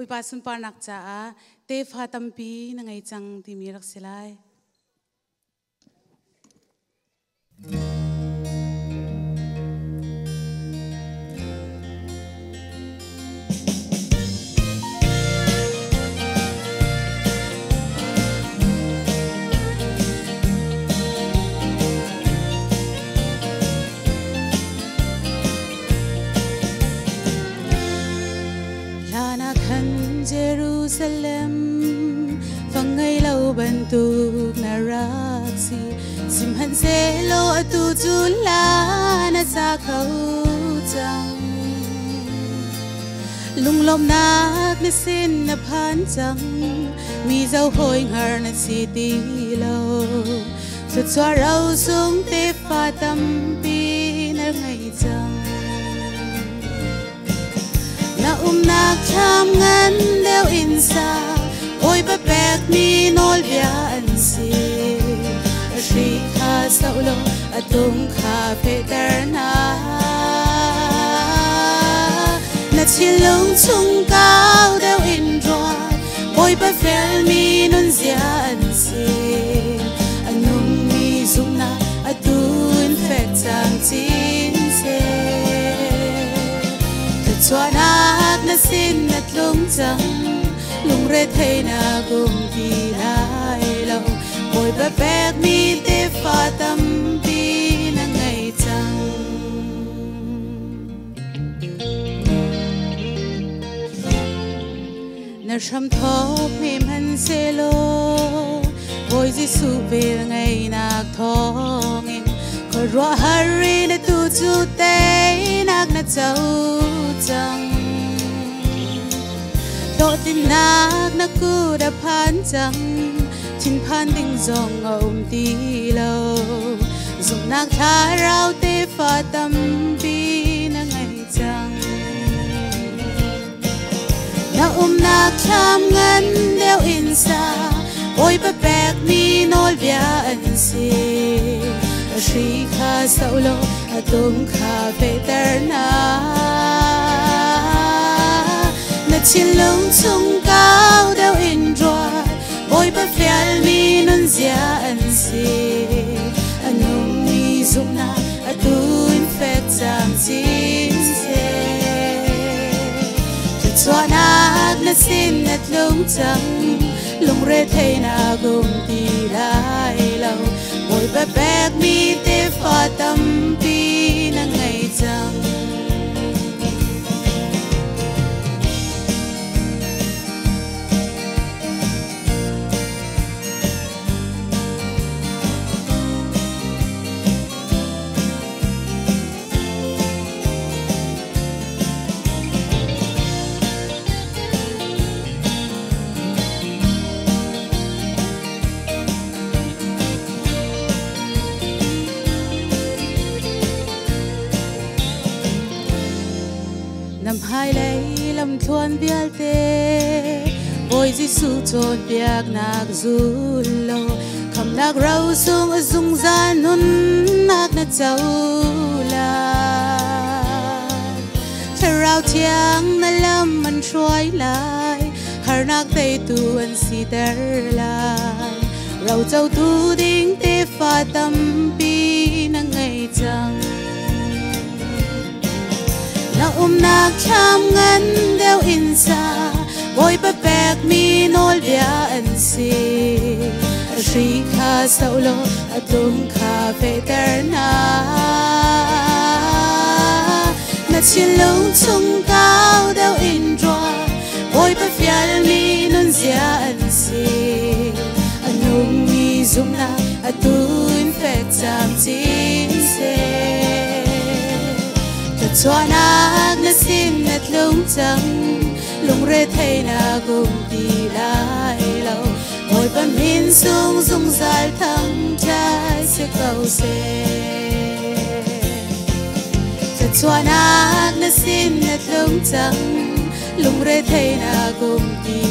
bui pa sun par nak cha a te pha tampi na ngai chang ti mi rak silai Jerusalem phang ngay lâu bần tu na rak si sim han se lo atu chu la na sa khâu chang lung lom nak na sin na phan chang mi dâu hoi ngar na si ti lo sut xóa rau sung te pha tâm pi na ngay chang na nak tham ngân đeo in sa ôi ba bẹt mi nol bia an si ri kha sau lo atung kha pe ter na chi lung chung cao đeo in roa ôi ba fel mi non zia an si anung mi dung na atun fet sang chin se chua nak na sin na tlung chang lung re thei na gum ti lai lo oi ba bek mi te pha tam pi na ngai chang na sham thop mi man se lo oi ji su pe ngai nak thong in ko ro hari na tu chu te nak na chau chang lo tin nak na ku da phan chang chin phan ding zong om ti lo zong nak tha rau te pha tam pi na ngai chang na nak tham ngân đeo in sa ôi ba bek mi nol bia an si ri kha sau lo atum kha pe ter na chin lung chung cao đeo in roa ôi ba fel mi non zia an si anung mi dung na atun fet sam chin se chua nak na sin na tlung chang lung re thei na gum ti lai lo ôi ba bek mi te pha tam pi na ngai chang hai lấy lâm thuần bial te ôi Giêsu chôn biak nak zu lo kham nak rau sung azung zan nun nak na chau la rau thiang na lam man troi lai har nak te tu an si ter lai rau chau tu ding te pha tam pi na ngai chang na nak tham ngân đeo in sa ôi ba bek mi nol bia an si ri kha sau lo atum kha pe ter na chin lung chung cao đeo in roa ôi ba fial mi non zia an si anung mi dung na atun fet sam chin se chua nak na sin na tlung chang lung re thei na gum ti lai lo ôi ba min sung dung zal thang chai se câu se chua nak na sin na tlung chang lung re thei na gum ti